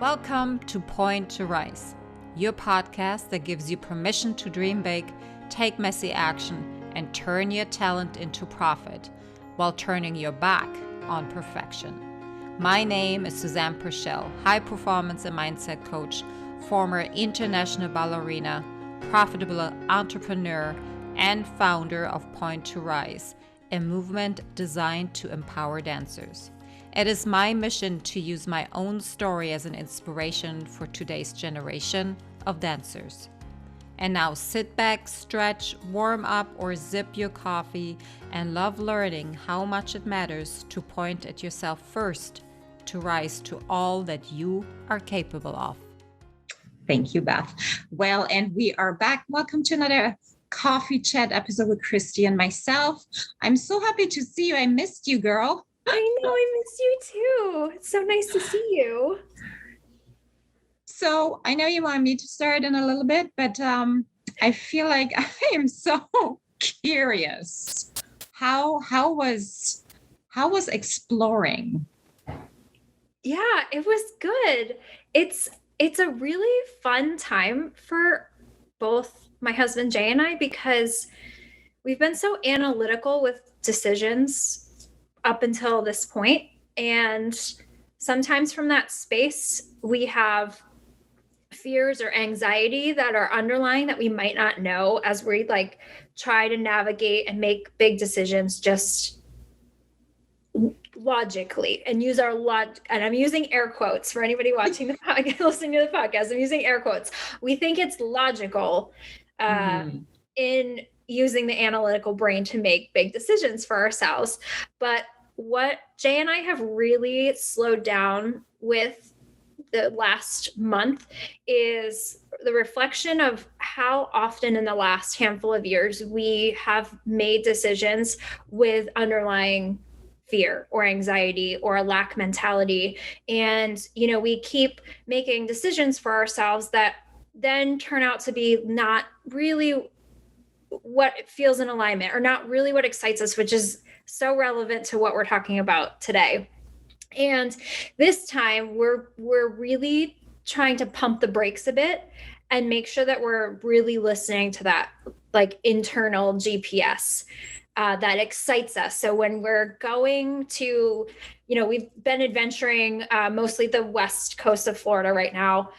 Welcome to Point to Rise, your podcast that gives you permission to dream big, take messy action, and turn your talent into profit while turning your back on perfection. My name is Susanne, high performance and mindset coach, former international ballerina, profitable entrepreneur, and founder of Point to Rise, a movement designed to empower dancers. It is my mission to use my own story as an inspiration for today's generation of dancers. And now sit back, stretch, warm up, or sip your coffee and love learning how much it matters to point at yourself first to rise to all that you are capable of. Thank you, Beth. Well, and we are back. Welcome to another coffee chat episode with Christy and myself. I'm so happy to see you. I missed you, girl. I know, I miss you too. It's so nice to see you. So I know you want me to start in a little bit, but I feel like I am so curious. How was exploring? Yeah, it was good. It's a really fun time for both my husband Jay and I because we've been so analytical with decisions up until this point. And sometimes from that space, we have fears or anxiety that are underlying that we might not know as we try to navigate and make big decisions just logically and use our and I'm using air quotes for anybody watching the podcast, listening to the podcast. I'm using air quotes. We think it's logical in using the analytical brain to make big decisions for ourselves. But what Jay and I have really slowed down with the last month is the reflection of how often in the last handful of years we have made decisions with underlying fear or anxiety or a lack mentality. And, we keep making decisions for ourselves that then turn out to be not really what feels in alignment or not really what excites us, which is so relevant to what we're talking about today. And this time we're really trying to pump the brakes a bit and make sure that we're really listening to that internal GPS that excites us. So when we're going to, we've been adventuring mostly the west coast of Florida right now.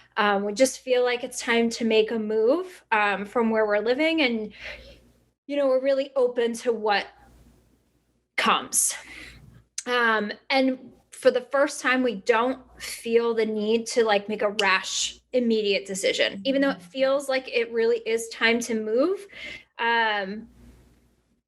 We just feel like it's time to make a move from where we're living. And, we're really open to what comes. And for the first time, we don't feel the need to make a rash, immediate decision, even though it feels like it really is time to move. And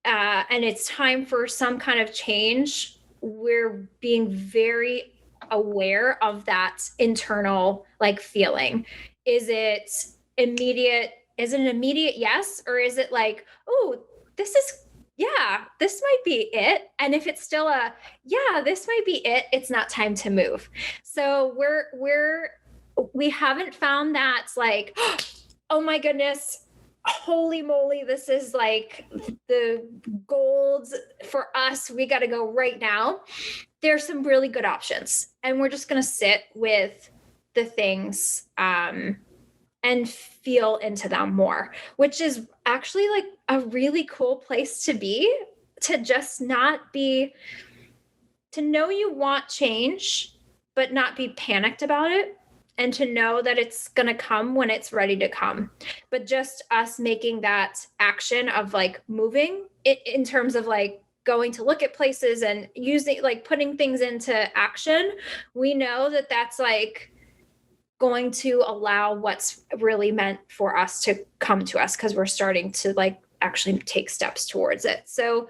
it's time for some kind of change. We're being very aware of that internal feeling. Is it immediate? Is it an immediate yes? Or is it this might be it. And if it's still this might be it, it's not time to move. So we haven't found that oh my goodness, holy moly, this is the gold for us. We got to go right now. There's some really good options. And we're just going to sit with the things and feel into them more, which is actually a really cool place to be, to just not be, to know you want change, but not be panicked about it. And to know that it's going to come when it's ready to come. But just us making that action of moving it in terms of going to look at places and using, putting things into action. We know that that's going to allow what's really meant for us to come to us, because we're starting to actually take steps towards it. So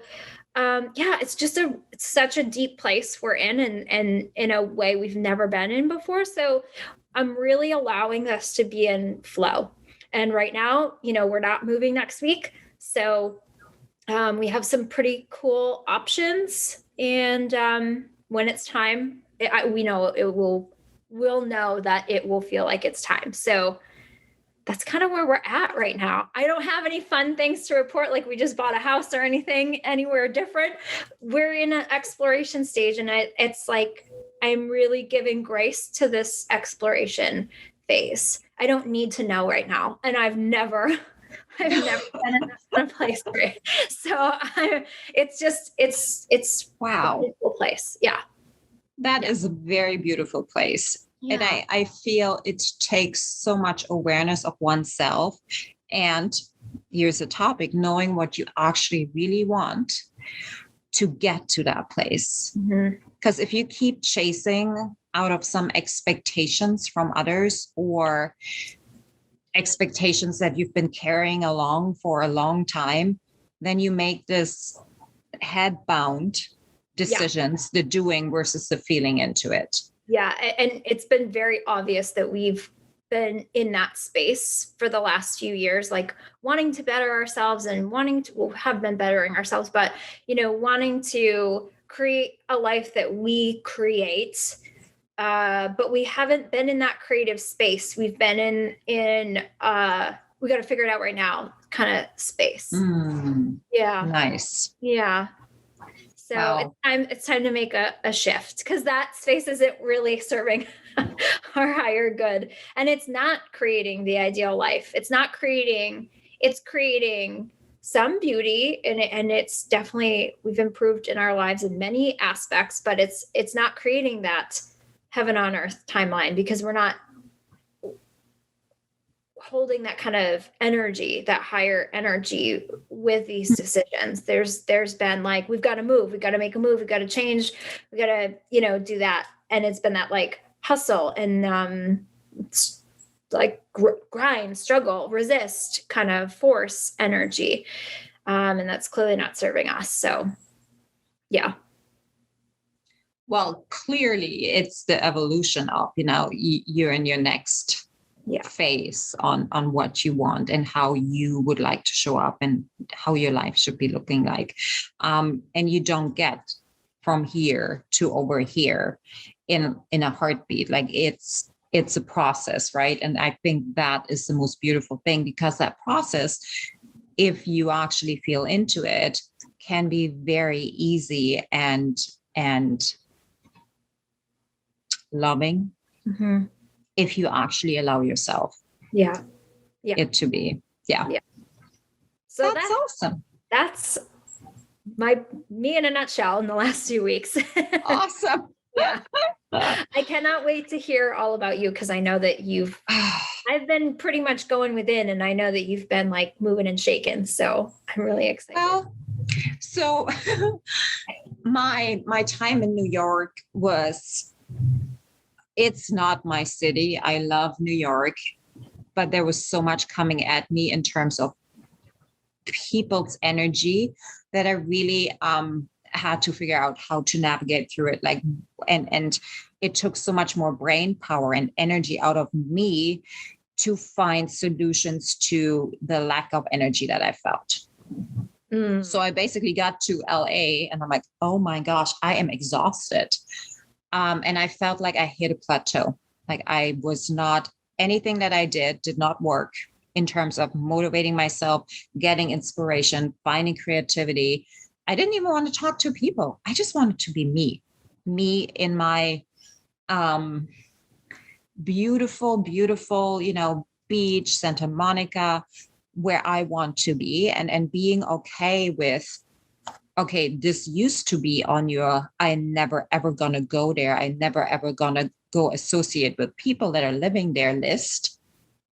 it's just it's such a deep place we're in, and in a way we've never been in before. So I'm really allowing us to be in flow. And right now, we're not moving next week. So we have some pretty cool options. And when it's time, we know we'll know that it will feel like it's time. So that's kind of where we're at right now. I don't have any fun things to report, we just bought a house or anything anywhere different. We're in an exploration stage, and it's I'm really giving grace to this exploration phase. I don't need to know right now. And I've never been in a place for it. So it's Wow. a beautiful place. Yeah. That is a very beautiful place. Yeah. And I feel it takes so much awareness of oneself. And here's a topic, knowing what you actually really want to get to that place. Because if you keep chasing out of some expectations from others or expectations that you've been carrying along for a long time, then you make this head-bound decisions, the doing versus the feeling into it. Yeah. And it's been very obvious that we've been in that space for the last few years, like wanting to better ourselves and have been bettering ourselves, but, wanting to create a life that we create. But we haven't been in that creative space. We've been in we got to figure it out right now kind of space. Yeah. Nice. Yeah. So wow. it's time to make a shift, because that space isn't really serving our higher good. And it's not creating the ideal life. It's creating some beauty, and it's definitely, we've improved in our lives in many aspects, but it's not creating that heaven on earth timeline, because we're not holding that kind of energy, that higher energy with these decisions. There's been like, we've got to move, we've got to make a move, we've got to change, we've got to, do that. And it's been that like hustle and like grind, struggle, resist kind of force energy. And that's clearly not serving us. So yeah. Well, clearly it's the evolution of, you're in your next phase on what you want and how you would like to show up and how your life should be looking like. And you don't get from here to over here in a heartbeat. Like it's a process, right? And I think that is the most beautiful thing, because that process, if you actually feel into it, can be very easy and loving, if you actually allow yourself it to be. So that's awesome. That's me in a nutshell in the last 2 weeks. Awesome. I cannot wait to hear all about you, because I know that I've been pretty much going within, and I know that you've been like moving and shaking. So I'm really excited. Well, so my time in New York it's not my city. I love New York, but there was so much coming at me in terms of people's energy that I really had to figure out how to navigate through it. Like, and it took so much more brain power and energy out of me to find solutions to the lack of energy that I felt. So I basically got to LA and I'm like, oh my gosh, I am exhausted. And I felt like I hit a plateau. Like I was not, anything that I did not work in terms of motivating myself, getting inspiration, finding creativity. I didn't even want to talk to people. I just wanted to be me in my beautiful, beach, Santa Monica, where I want to be, and being okay with, okay, this used to be on your, I never ever gonna go there. I never ever gonna go associate with people that are living there list.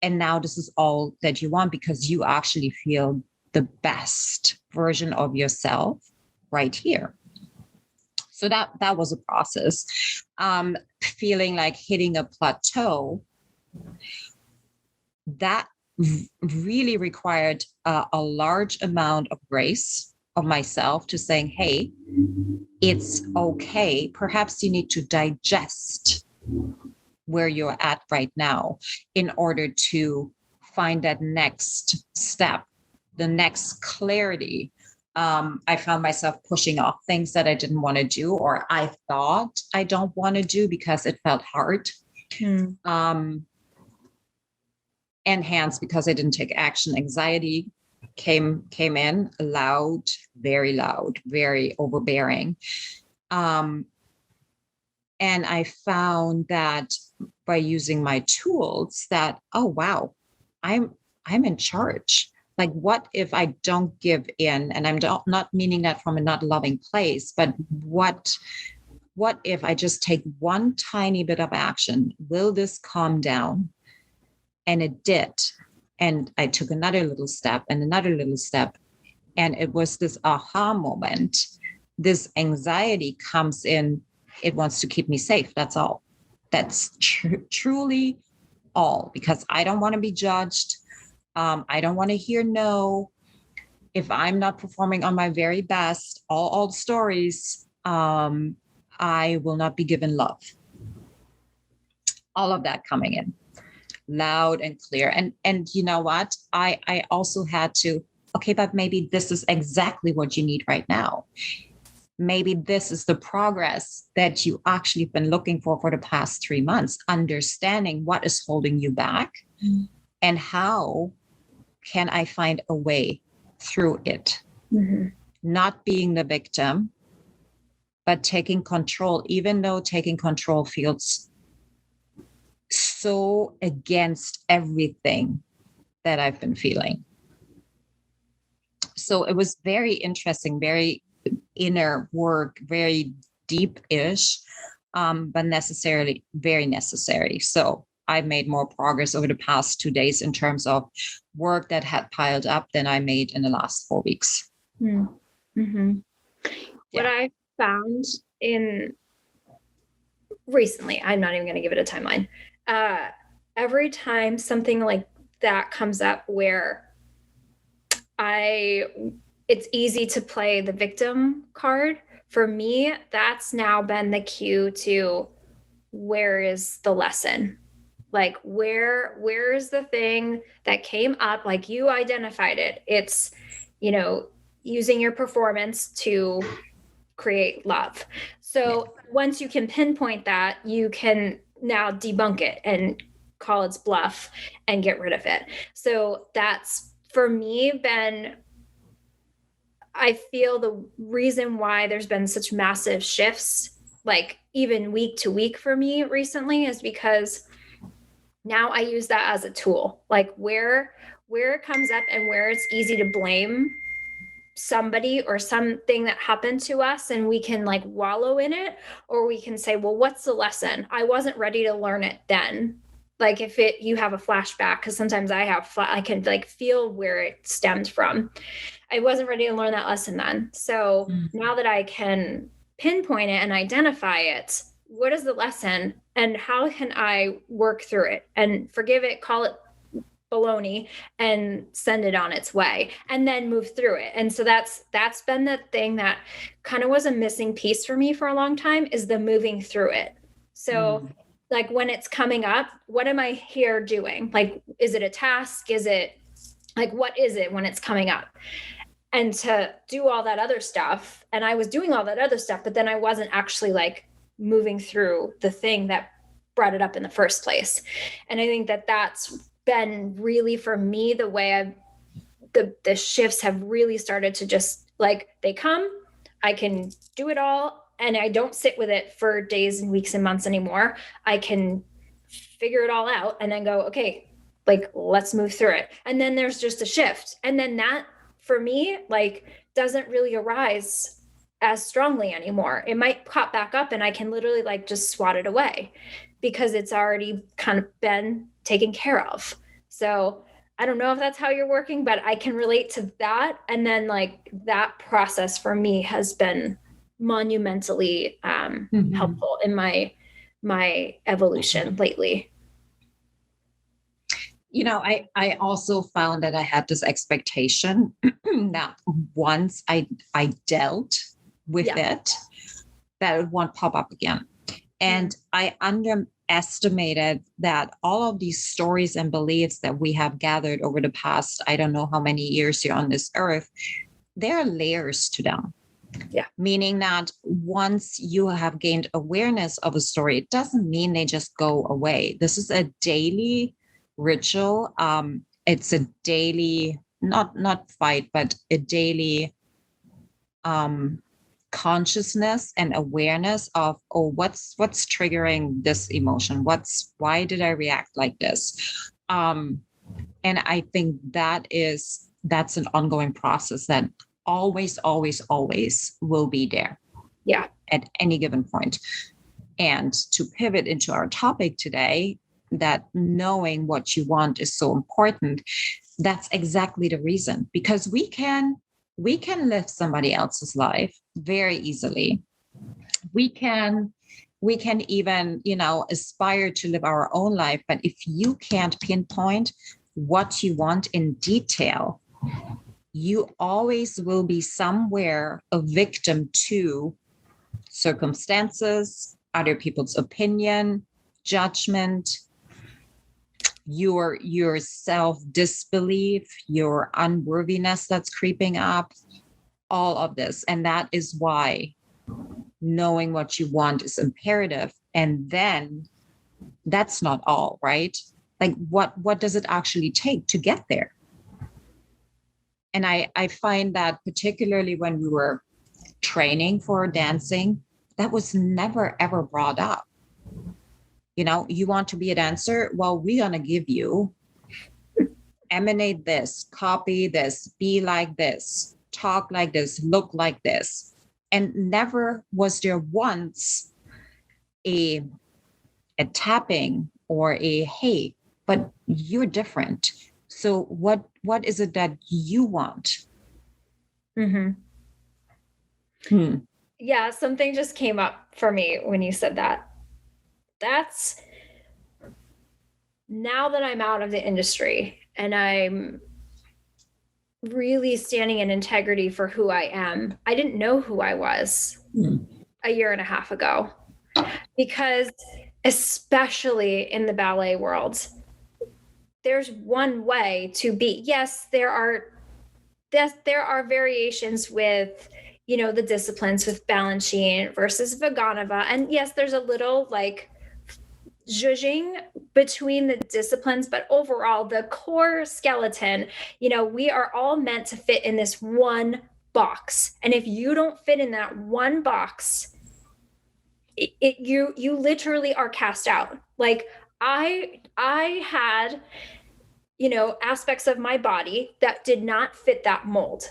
And now this is all that you want, because you actually feel the best version of yourself right here. So that was a process. Feeling like hitting a plateau, that really required a large amount of grace of myself to saying, hey, it's okay. Perhaps you need to digest where you're at right now in order to find that next step, the next clarity. I found myself pushing off things that I didn't want to do, or I thought I don't want to do because it felt hard. And hence, because I didn't take action, anxiety came in loud, very overbearing. And I found that by using my tools that, oh, wow, I'm in charge. Like, what if I don't give in? And I'm not meaning that from a not loving place, but what if I just take one tiny bit of action? Will this calm down? And it did. And I took another little step and another little step. And it was this aha moment. This anxiety comes in. It wants to keep me safe. That's all. That's truly all, because I don't want to be judged. I don't want to hear no. If I'm not performing on my very best, all the stories, I will not be given love. All of that coming in loud and clear. And you know what? I also had to, okay, but maybe this is exactly what you need right now. Maybe this is the progress that you actually been looking for the past 3 months, understanding what is holding you back and how can I find a way through it. Not being the victim, but taking control, even though taking control feels so against everything that I've been feeling. So it was very interesting, very inner work, very deep-ish, but necessarily very necessary. So I've made more progress over the past 2 days in terms of work that had piled up than I made in the last 4 weeks. What I found in recently, I'm not even going to give it a timeline. Every time something like that comes up where it's easy to play the victim card, for me, that's now been the cue to where is the lesson? Like where is the thing that came up? Like you identified it. It's, using your performance to create love. So once you can pinpoint that, you can now debunk it and call its bluff and get rid of it. So that's, for me, I feel the reason why there's been such massive shifts, like even week to week for me recently, is because now I use that as a tool, like where it comes up and where it's easy to blame somebody or something that happened to us, and we can like wallow in it, or we can say, well, what's the lesson? I wasn't ready to learn it then. Like if you have a flashback, because sometimes I can like feel where it stemmed from. I wasn't ready to learn that lesson then. So now that I can pinpoint it and identify it, what is the lesson and how can I work through it and forgive it, call it baloney, and send it on its way, and then move through it. And so that's been the thing that kind of was a missing piece for me for a long time, is the moving through it. So like when it's coming up, what am I here doing? Like, is it a task? Is it like, what is it when it's coming up? And to do all that other stuff. And I was doing all that other stuff, but then I wasn't actually like moving through the thing that brought it up in the first place. And I think that that's been really, for me, the way the shifts have really started to just like, they come, I can do it all. And I don't sit with it for days and weeks and months anymore. I can figure it all out and then go, okay, like, let's move through it. And then there's just a shift. And then that, for me, like, doesn't really arise as strongly anymore. It might pop back up and I can literally like just swat it away because it's already kind of been taken care of. So I don't know if that's how you're working, but I can relate to that. And then like that process for me has been monumentally helpful in my evolution lately. I also found that I had this expectation that once I dealt with it, that it won't pop up again. And I underestimated that all of these stories and beliefs that we have gathered over the past, I don't know how many years here on this earth, there are layers to them. Yeah. Meaning that once you have gained awareness of a story, it doesn't mean they just go away. This is a daily ritual. It's a daily, not fight, but a daily consciousness and awareness of, oh, what's triggering this emotion? Why did I react like this? And I think that's an ongoing process that always, always, always will be there. Yeah. At any given point. And to pivot into our topic today, that knowing what you want is so important. That's exactly the reason, because we can live somebody else's life very easily. We can even, aspire to live our own life. But if you can't pinpoint what you want in detail, you always will be somewhere a victim to circumstances, other people's opinion, judgment, your self-disbelief, your unworthiness that's creeping up, all of this. And that is why knowing what you want is imperative. And then that's not all, right? Like what does it actually take to get there? And I find that particularly when we were training for dancing, that was never, ever brought up. You want to be a dancer? Well, we're going to give you emanate this, copy this, be like this, talk like this, look like this. And never was there once a tapping or a, hey, but you're different. So what is it that you want? Mm-hmm. Yeah, something just came up for me when you said that. That's now that I'm out of the industry and I'm really standing in integrity for who I am. I didn't know who I was a year and a half ago, because especially in the ballet world, there's one way to be. Yes, there are variations with, the disciplines with Balanchine versus Vaganova. And yes, there's a little like zhuzhing between the disciplines, but overall the core skeleton, we are all meant to fit in this one box. And if you don't fit in that one box, you literally are cast out. Like I had, aspects of my body that did not fit that mold.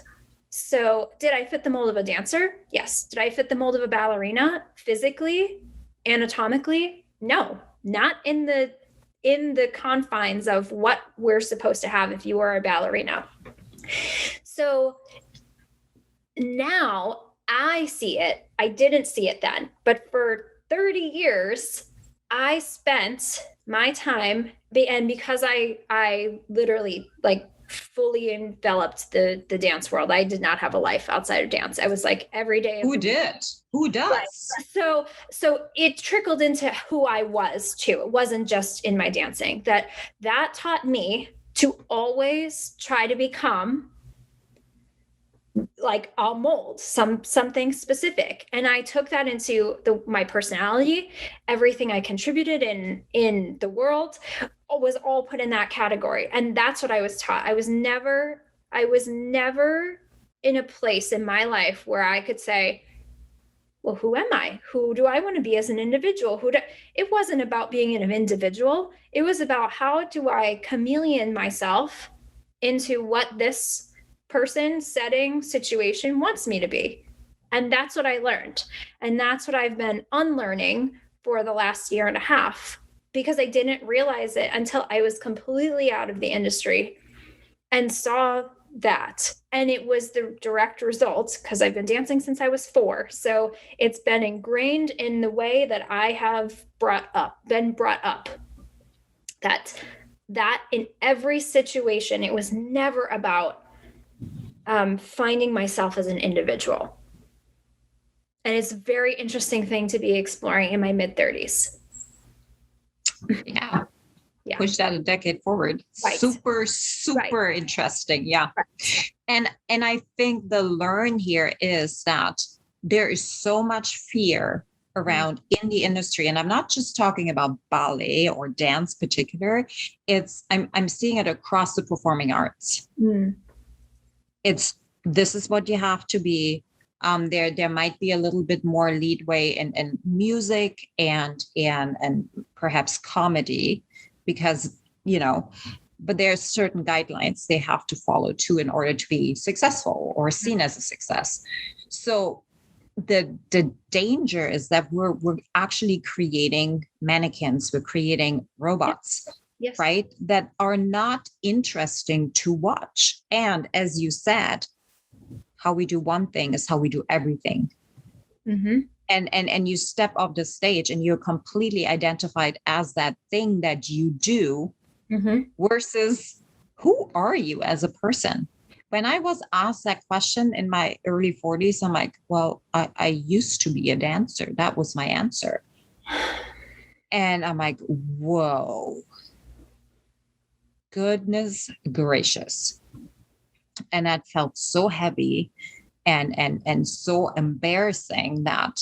So did I fit the mold of a dancer? Yes. Did I fit the mold of a ballerina physically, anatomically? No, not in the confines of what we're supposed to have if you are a ballerina. So now I see it. I didn't see it then, but for 30 years, I spent my time, and because I literally like fully enveloped the dance world. I did not have a life outside of dance. I was like every day. Who did? Who does? So it trickled into who I was too. It wasn't just in my dancing. That taught me to always try to become like a mold, something specific. And I took that into my personality. Everything I contributed in the world was all put in that category. And that's what I was taught. I was never in a place in my life where I could say, well, who am I? Who do I want to be as an individual? It wasn't about being an individual. It was about how do I chameleon myself into what this person, setting, situation wants me to be. And that's what I learned. And that's what I've been unlearning for the last year and a half, because I didn't realize it until I was completely out of the industry and saw that. And it was the direct result, because I've been dancing since I was 4. So it's been ingrained in the way that I have been brought up, that in every situation, it was never about finding myself as an individual. And it's a very interesting thing to be exploring in my mid-30s. Yeah. Push that a decade forward. Right. Super right. Interesting. Yeah. Right. And I think the learn here is that there is so much fear around in the industry. And I'm not just talking about ballet or dance particular. I'm seeing it across the performing arts. This is what you have to be. There might be a little bit more leadway in music and perhaps comedy, because, but there's certain guidelines they have to follow too in order to be successful or seen as a success. So the danger is that we're actually creating mannequins, we're creating robots. Yes. Right? That are not interesting to watch. And as you said, how we do one thing is how we do everything. Mm-hmm. And you step off the stage and you're completely identified as that thing that you do, versus who are you as a person? When I was asked that question in my early 40s, I'm like, well, I used to be a dancer. That was my answer. And I'm like, whoa, goodness gracious. And that felt so heavy and so embarrassing that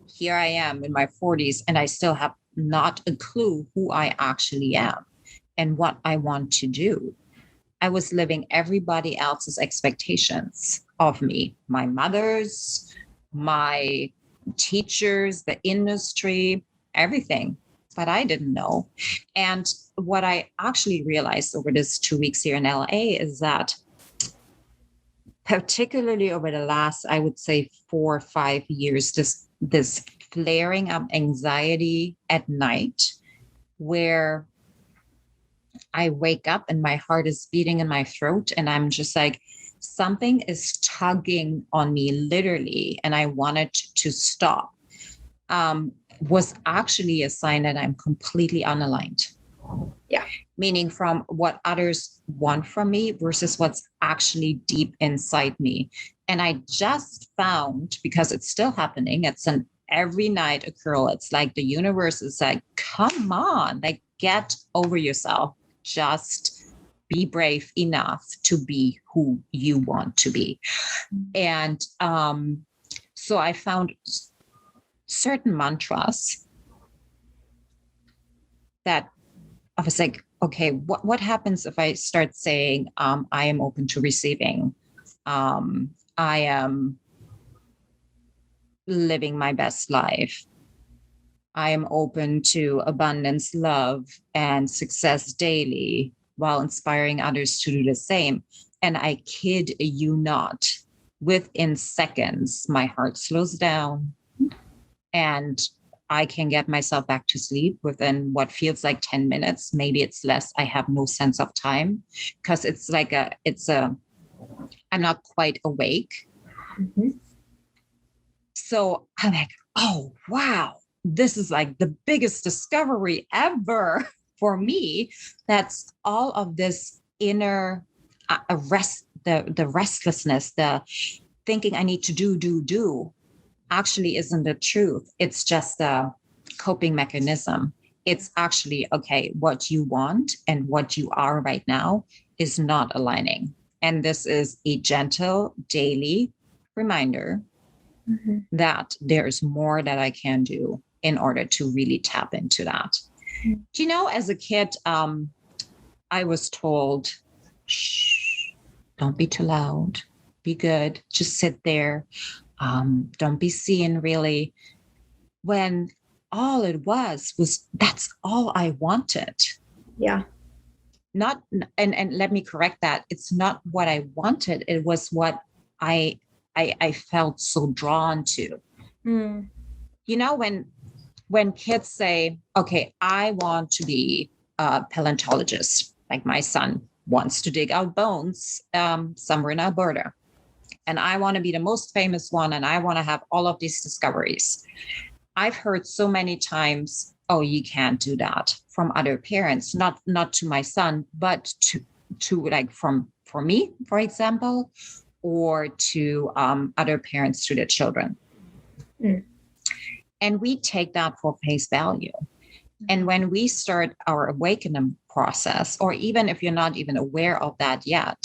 here I am in my 40s and I still have not a clue who I actually am and what I want to do. I was living everybody else's expectations of me, my mother's, my teachers, the industry, everything. But I didn't know. And what I actually realized over this 2 weeks here in LA is that, particularly over the last, I would say 4 or 5 years, this flaring up anxiety at night, where I wake up and my heart is beating in my throat and I'm just like, something is tugging on me literally, and I wanted to stop, was actually a sign that I'm completely unaligned. Yeah. Meaning from what others want from me versus what's actually deep inside me. And I just found, because it's still happening, it's an every night occurrence. It's like the universe is like, come on, like get over yourself. Just be brave enough to be who you want to be. And so I found certain mantras that I was like, okay, what happens if I start saying, I am open to receiving, I am living my best life, I am open to abundance, love, and success daily, while inspiring others to do the same. And I kid you not, within seconds, my heart slows down and I can get myself back to sleep within what feels like 10 minutes. Maybe it's less. I have no sense of time, because it's like I'm not quite awake. Mm-hmm. So I'm like, oh, wow, this is like the biggest discovery ever for me. That's all of this inner the restlessness, the thinking I need to do actually isn't the truth. It's just a coping mechanism. It's actually, okay, what you want and what you are right now is not aligning. And this is a gentle daily reminder that there's more that I can do in order to really tap into that. Do you know, as a kid, I was told, shh, don't be too loud, be good, just sit there. Don't be seen, really. When all it was that's all I wanted. Yeah. Not, and let me correct that. It's not what I wanted. It was what I felt so drawn to. You know, when kids say, okay, I want to be a paleontologist, like my son wants to dig out bones somewhere in Alberta. And I want to be the most famous one. And I want to have all of these discoveries. I've heard so many times, oh, you can't do that, from other parents, not to my son, but to like for me, for example, or to other parents to their children. And we take that for face value. And when we start our awakening process, or even if you're not even aware of that yet,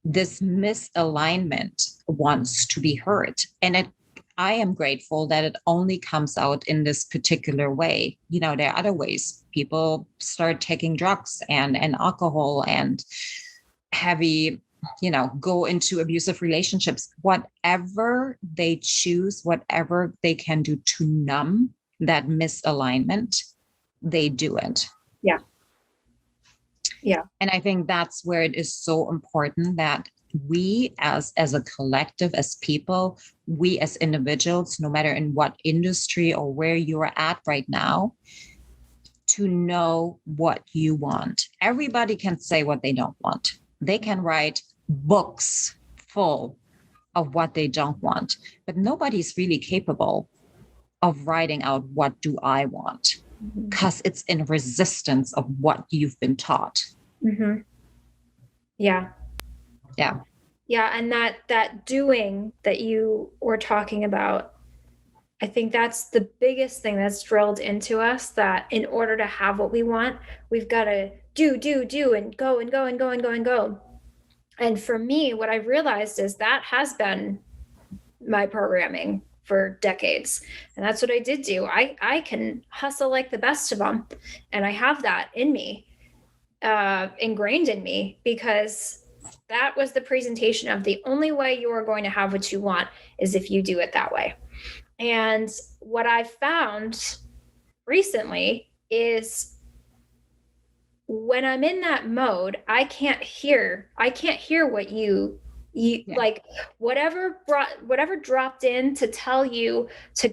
this misalignment wants to be heard. And I am grateful that it only comes out in this particular way. You know, there are other ways. People start taking drugs and alcohol and heavy go into abusive relationships, whatever they choose, whatever they can do to numb that misalignment, they do it. Yeah. Yeah. And I think that's where it is so important that we as a collective, as people, we as individuals, no matter in what industry or where you're at right now, to know what you want. Everybody can say what they don't want. They can write books full of what they don't want, but nobody's really capable of writing out what do I want, because it's in resistance of what you've been taught. Mm-hmm. Yeah. Yeah. Yeah. And that doing that you were talking about, I think that's the biggest thing that's drilled into us, that in order to have what we want, we've got to do, and go and go and go and go and go. And for me, what I've realized is that has been my programming for decades. And that's what I did do. I can hustle like the best of them. And I have that in me, ingrained in me, because that was the presentation of the only way you are going to have what you want is if you do it that way. And what I've found recently is when I'm in that mode, I can't hear what you like, whatever dropped in to tell you to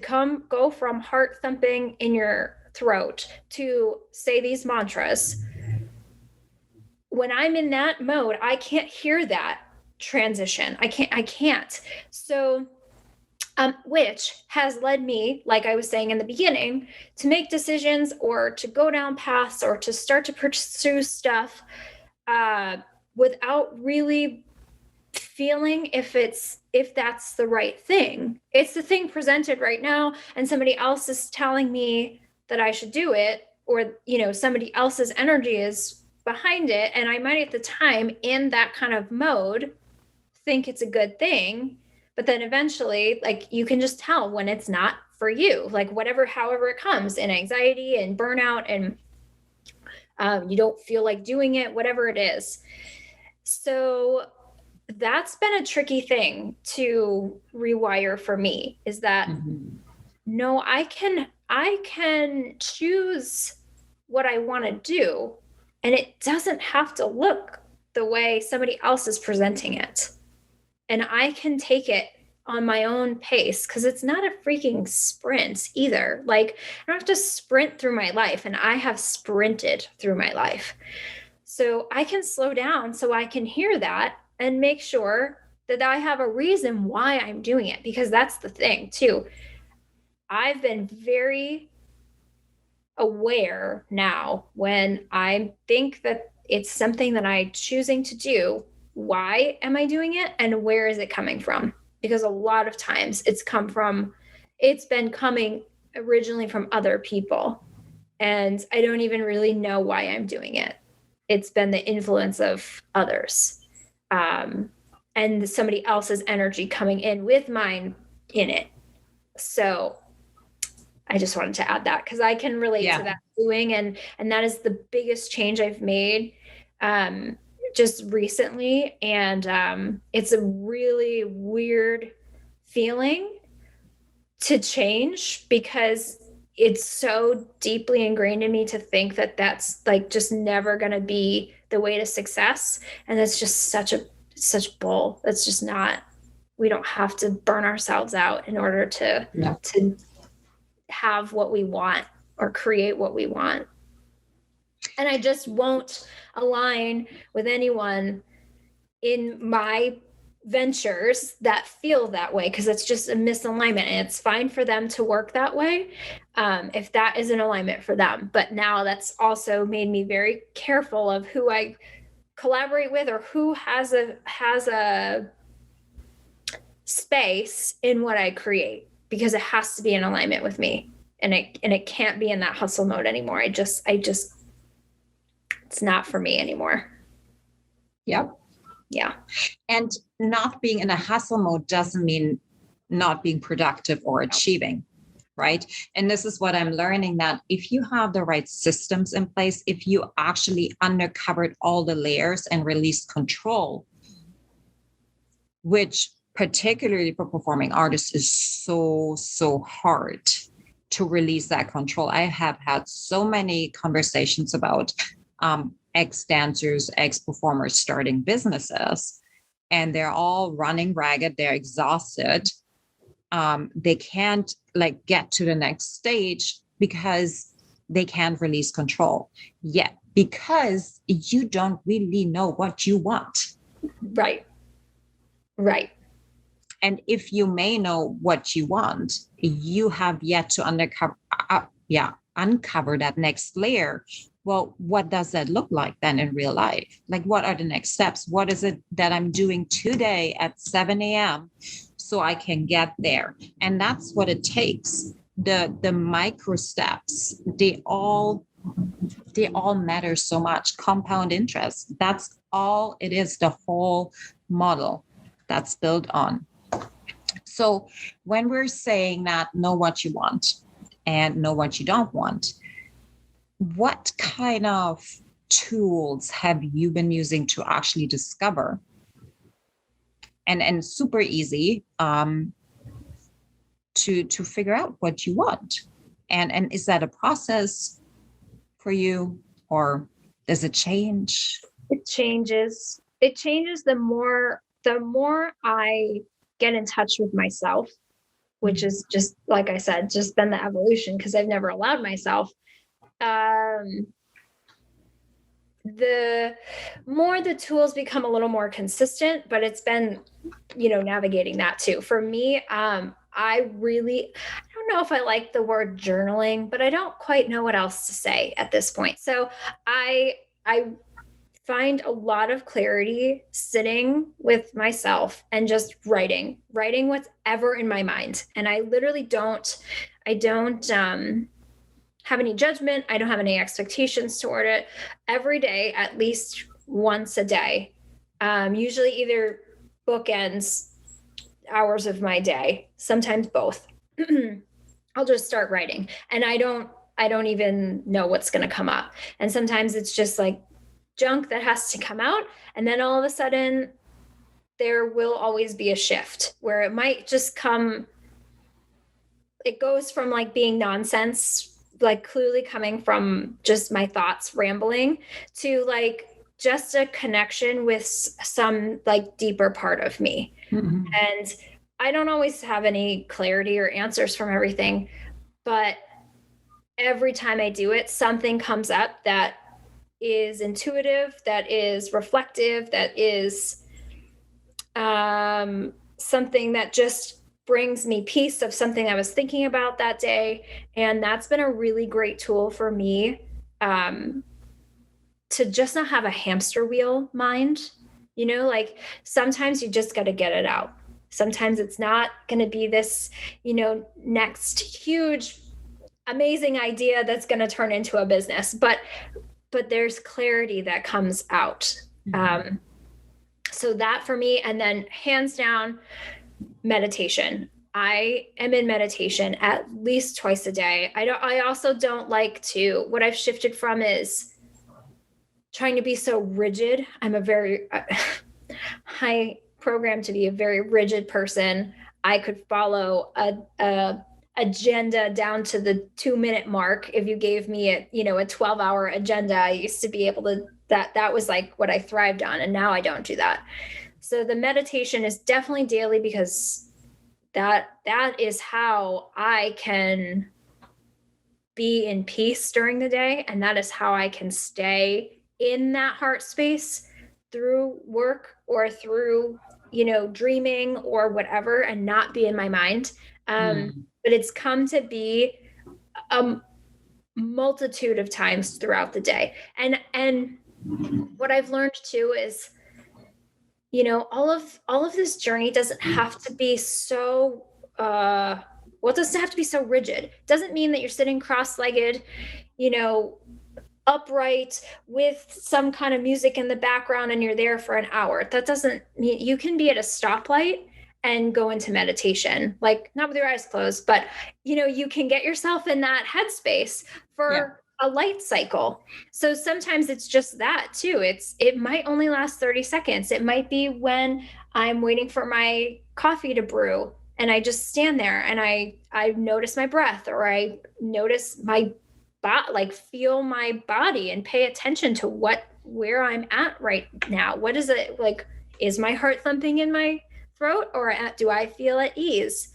go from heart thumping in your throat to say these mantras. When I'm in that mode, I can't hear that transition. I can't. So which has led me, like I was saying in the beginning, to make decisions or to go down paths or to start to pursue stuff without really feeling if that's the right thing. It's the thing presented right now, and somebody else is telling me that I should do it, or somebody else's energy is behind it, and I might at the time in that kind of mode think it's a good thing. But then eventually, like, you can just tell when it's not for you, like however it comes, in anxiety and burnout, and you don't feel like doing it, whatever it is. So that's been a tricky thing to rewire for me, is that no, I can choose what I want to do, and it doesn't have to look the way somebody else is presenting it. And I can take it on my own pace, because it's not a freaking sprint either. Like, I don't have to sprint through my life, and I have sprinted through my life. So I can slow down so I can hear that and make sure that I have a reason why I'm doing it, because that's the thing too. I've been very aware now when I think that it's something that I'm choosing to do. Why am I doing it, and where is it coming from? Because a lot of times it's been coming originally from other people, and I don't even really know why I'm doing it. It's been the influence of others, and somebody else's energy coming in with mine in it. So I just wanted to add that, because I can relate to that doing, and that is the biggest change I've made just recently. And it's a really weird feeling to change, because it's so deeply ingrained in me to think that that's like just never going to be the way to success. And that's just such bull. That's just not, we don't have to burn ourselves out in order to have what we want or create what we want. And I just won't align with anyone in my ventures that feel that way, because it's just a misalignment, and it's fine for them to work that way if that is an alignment for them. But now that's also made me very careful of who I collaborate with, or who has a space in what I create, because it has to be in alignment with me, and it can't be in that hustle mode anymore. I just it's not for me anymore. Yep. Yeah. And not being in a hustle mode doesn't mean not being productive or achieving, right? And this is what I'm learning, that if you have the right systems in place, if you actually uncovered all the layers and release control, which particularly for performing artists is so hard to release that control. I have had so many conversations about ex-dancers, ex-performers starting businesses, and they're all running ragged. They're exhausted. They can't like get to the next stage because they can't release control yet, because you don't really know what you want. Right. And if you may know what you want, you have yet to uncover that next layer. Well, what does that look like then in real life? Like, what are the next steps? What is it that I'm doing today at 7 a.m. so I can get there? And that's what it takes. The micro steps, they all matter so much. Compound interest, that's all it is, the whole model that's built on. So when we're saying that, know what you want and know what you don't want, what kind of tools have you been using to actually discover? And super easy to figure out what you want. And is that a process for you, or does it change? It changes. It changes the more I get in touch with myself, which is just, like I said, just been the evolution, because I've never allowed myself. The more the tools become a little more consistent, but it's been, navigating that too. For me, I don't know if I like the word journaling, but I don't quite know what else to say at this point. So I find a lot of clarity sitting with myself and just writing what's ever in my mind. And I literally don't have any judgment. I don't have any expectations toward it. Every day, at least once a day, usually either bookends hours of my day, sometimes both. I'll just start writing, and I don't even know what's going to come up. And sometimes it's just like junk that has to come out. And then all of a sudden there will always be a shift where it might just come. It goes from like being nonsense, like clearly coming from just my thoughts rambling, to like just a connection with some like deeper part of me. Mm-hmm. And I don't always have any clarity or answers from everything, but every time I do it, something comes up that is intuitive, that is reflective, that is something that just brings me peace of something I was thinking about that day. And that's been a really great tool for me to just not have a hamster wheel mind. Like sometimes you just got to get it out. Sometimes it's not going to be this, next huge, amazing idea that's going to turn into a business, but there's clarity that comes out. Mm-hmm. So that for me, and then hands down, meditation. I am in meditation at least twice a day. I also don't like to, what I've shifted from is trying to be so rigid. I'm a very high programmed to be a very rigid person. I could follow a agenda down to the 2-minute mark. If you gave me a 12-hour agenda, I used to be able to, that was like what I thrived on. And now I don't do that. So the meditation is definitely daily, because that is how I can be in peace during the day. And that is how I can stay in that heart space through work or through, dreaming or whatever, and not be in my mind. But it's come to be a multitude of times throughout the day. And what I've learned too is, all of this journey doesn't have to be so, it doesn't have to be so rigid. It doesn't mean that you're sitting cross-legged, upright with some kind of music in the background and you're there for an hour. That doesn't mean, you can be at a stoplight and go into meditation, like not with your eyes closed, but you can get yourself in that headspace for a light cycle. So sometimes it's just that too. It might only last 30 seconds. It might be when I'm waiting for my coffee to brew and I just stand there and I notice my breath, or I notice my like feel my body and pay attention to where I'm at right now. What is it like? Is my heart thumping in my throat, or do I feel at ease?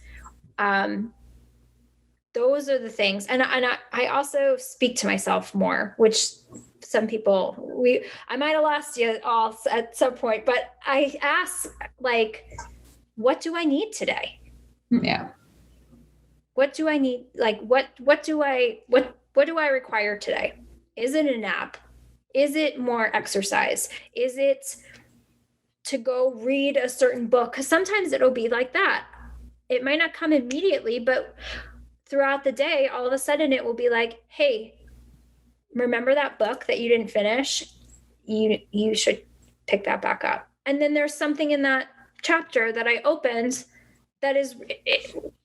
Those are the things. And I also speak to myself more, which some people, I might have lost you all at some point, but I ask, like, what do I need today? Yeah. What do I need? Like, what do I require today? Is it a nap? Is it more exercise? Is it to go read a certain book? Because sometimes it'll be like that. It might not come immediately, but throughout the day, all of a sudden it will be like, hey, remember that book that you didn't finish? You should pick that back up. And then there's something in that chapter that I opened that is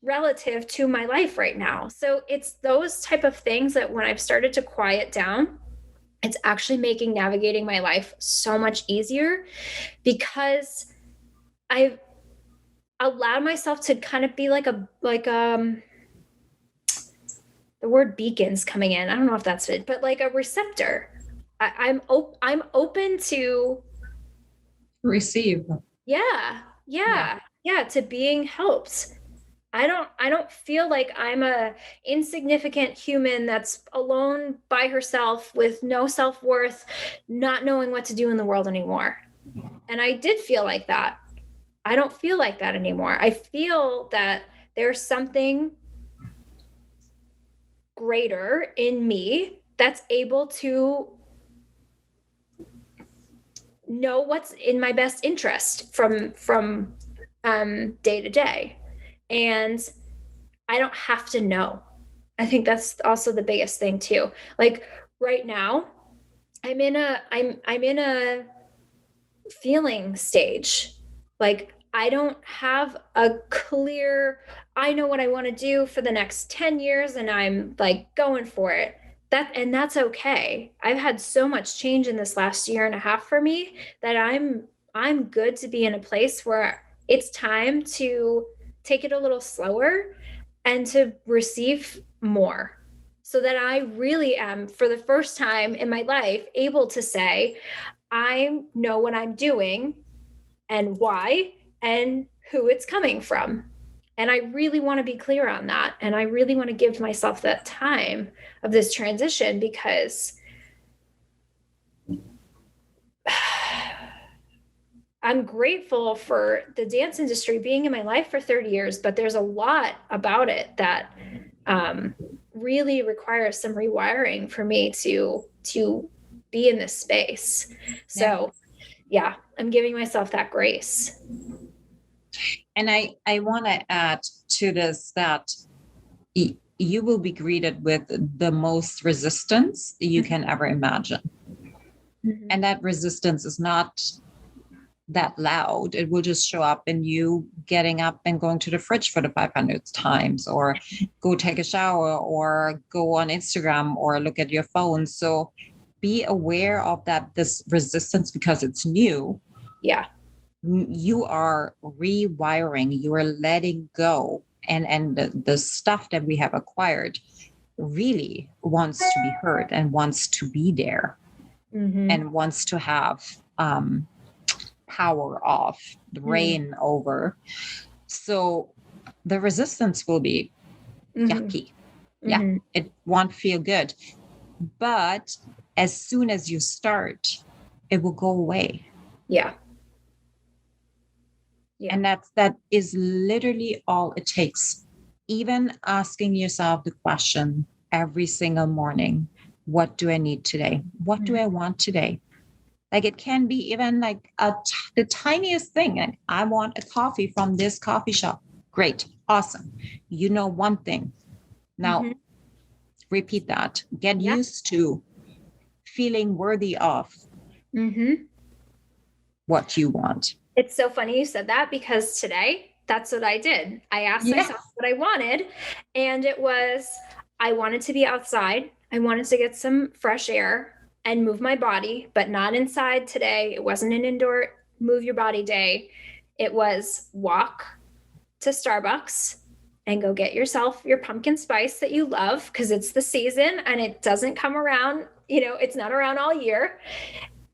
relative to my life right now. So it's those type of things that when I've started to quiet down, it's actually making navigating my life so much easier, because I've allowed myself to kind of be like the word beacon's coming in. I don't know if that's it, but like a receptor. I'm open to receive. Yeah. To being helped. I don't feel like I'm a insignificant human that's alone by herself with no self-worth, not knowing what to do in the world anymore. And I did feel like that. I don't feel like that anymore. I feel that there's something greater in me that's able to know what's in my best interest from day to day. And I don't have to know. I think that's also the biggest thing too. Like right now, I'm in a feeling stage. Like I don't have a clear, I know what I want to do for the next 10 years and I'm like going for it. That's okay. I've had so much change in this last year and a half for me that I'm good to be in a place where it's time to take it a little slower and to receive more, so that I really am, for the first time in my life, able to say, I know what I'm doing and why and who it's coming from. And I really want to be clear on that. And I really want to give myself that time of this transition, because I'm grateful for the dance industry being in my life for 30 years, but there's a lot about it that really requires some rewiring for me to be in this space. So yeah, I'm giving myself that grace. And I want to add to this that you will be greeted with the most resistance you can ever imagine. Mm-hmm. And that resistance is not that loud. It will just show up in you getting up and going to the fridge for the 500th times, or go take a shower, or go on Instagram, or look at your phone. So be aware of this resistance, because it's new. Yeah. You are rewiring, you are letting go. And the stuff that we have acquired really wants to be heard and wants to be there, mm-hmm. and wants to have power off, the reign over. So the resistance will be yucky. Mm-hmm. Yeah, it won't feel good. But as soon as you start, it will go away. Yeah. And that is literally all it takes. Even asking yourself the question every single morning, what do I need today? What do I want today? Like it can be even like the tiniest thing. Like, I want a coffee from this coffee shop. Great. Awesome. You know one thing. Now repeat that. Get used to feeling worthy of what you want. It's so funny you said that, because today, that's what I did. I asked myself what I wanted, and it was, I wanted to be outside. I wanted to get some fresh air and move my body, but not inside today. It wasn't an indoor move your body day. It was walk to Starbucks and go get yourself your pumpkin spice that you love because it's the season and it doesn't come around, it's not around all year.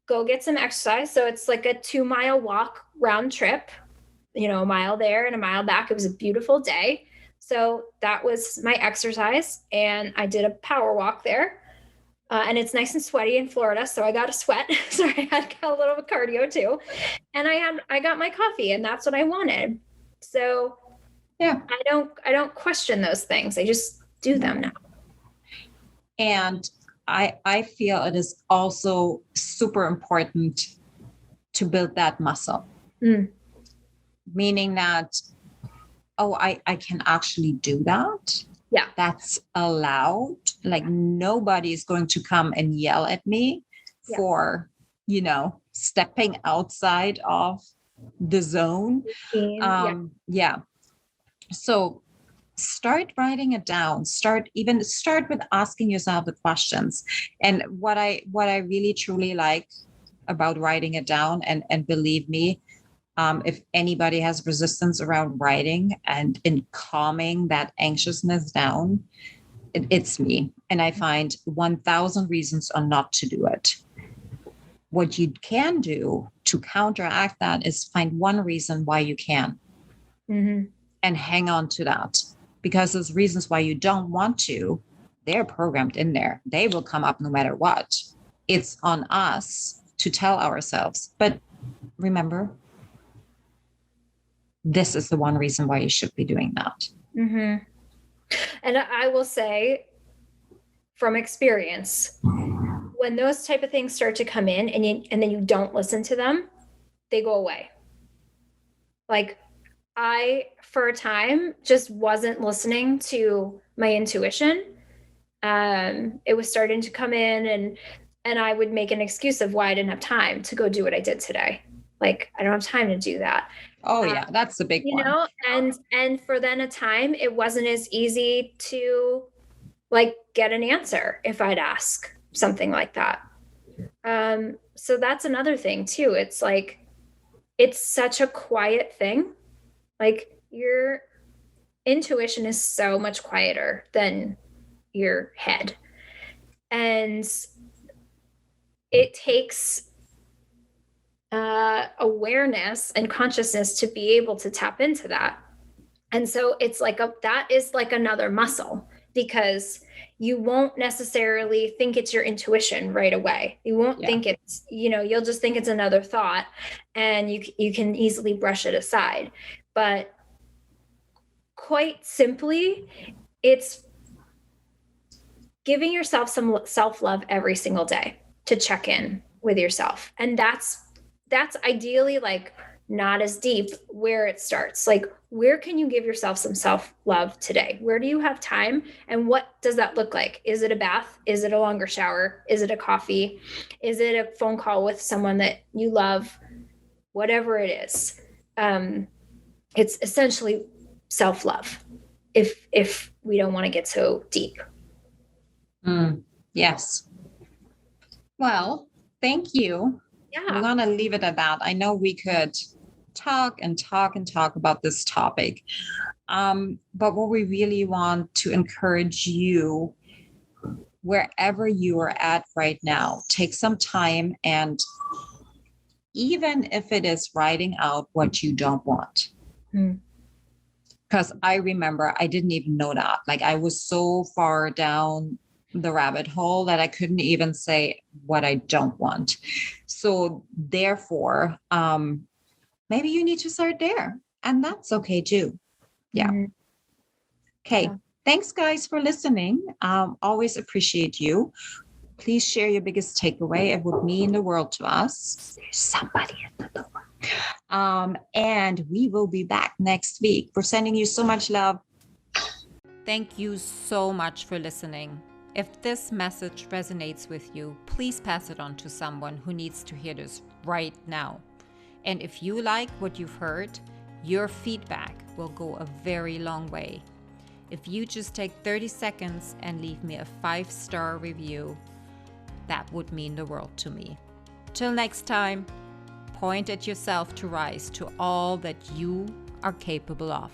Go get some exercise. So it's like a 2-mile walk round trip, a mile there and a mile back. It was a beautiful day. So that was my exercise. And I did a power walk there. And it's nice and sweaty in Florida. So I got a sweat. So I had a little bit of cardio too. And I got my coffee and that's what I wanted. So yeah, I don't question those things. I just do them now. And I feel it is also super important to build that muscle. Meaning that, I can actually do that. Yeah. That's allowed. Like nobody is going to come and yell at me for, stepping outside of the zone. So start writing it down. Start with asking yourself the questions. And what I really truly like about writing it down, and believe me, if anybody has resistance around writing and in calming that anxiousness down, it's me. And I find 1,000 reasons on not to do it. What you can do to counteract that is find one reason why you can. And hang on to that, because those reasons why you don't want to, they're programmed in there. They will come up no matter what. It's on us to tell ourselves. But remember, this is the one reason why you should be doing that. And I will say from experience, when those type of things start to come in and then you don't listen to them, they go away. Like I, for a time, just wasn't listening to my intuition. It was starting to come in and I would make an excuse of why I didn't have time to go do what I did today. Like, I don't have time to do that. Oh yeah, that's the big one. And for then a time, it wasn't as easy to like get an answer if I'd ask something like that. So that's another thing too. It's like, it's such a quiet thing. Like your intuition is so much quieter than your head. And it takes awareness and consciousness to be able to tap into that. And so it's like that is like another muscle, because you won't necessarily think it's your intuition right away. You won't think it's, you'll just think it's another thought and you can easily brush it aside. But quite simply, it's giving yourself some self-love every single day to check in with yourself. And that's ideally like not as deep where it starts. Like, where can you give yourself some self-love today? Where do you have time? And what does that look like? Is it a bath? Is it a longer shower? Is it a coffee? Is it a phone call with someone that you love? Whatever it is. It's essentially self-love if we don't want to get so deep. Yes. Well, thank you. Yeah. I'm going to leave it at that. I know we could talk and talk and talk about this topic. But what we really want to encourage you, wherever you are at right now, take some time, and even if it is writing out what you don't want. Because I remember I didn't even know that. Like, I was so far down the rabbit hole that I couldn't even say what I don't want. So therefore, maybe you need to start there, and that's okay too. Yeah. Okay. Yeah. Thanks guys for listening. Always appreciate you. Please share your biggest takeaway. It would mean the world to us. There's somebody in the door. And we will be back next week. We're sending you so much love. Thank you so much for listening. If this message resonates with you, please pass it on to someone who needs to hear this right now. And if you like what you've heard, your feedback will go a very long way. If you just take 30 seconds and leave me a 5-star review, that would mean the world to me. Till next time, point at yourself to rise to all that you are capable of.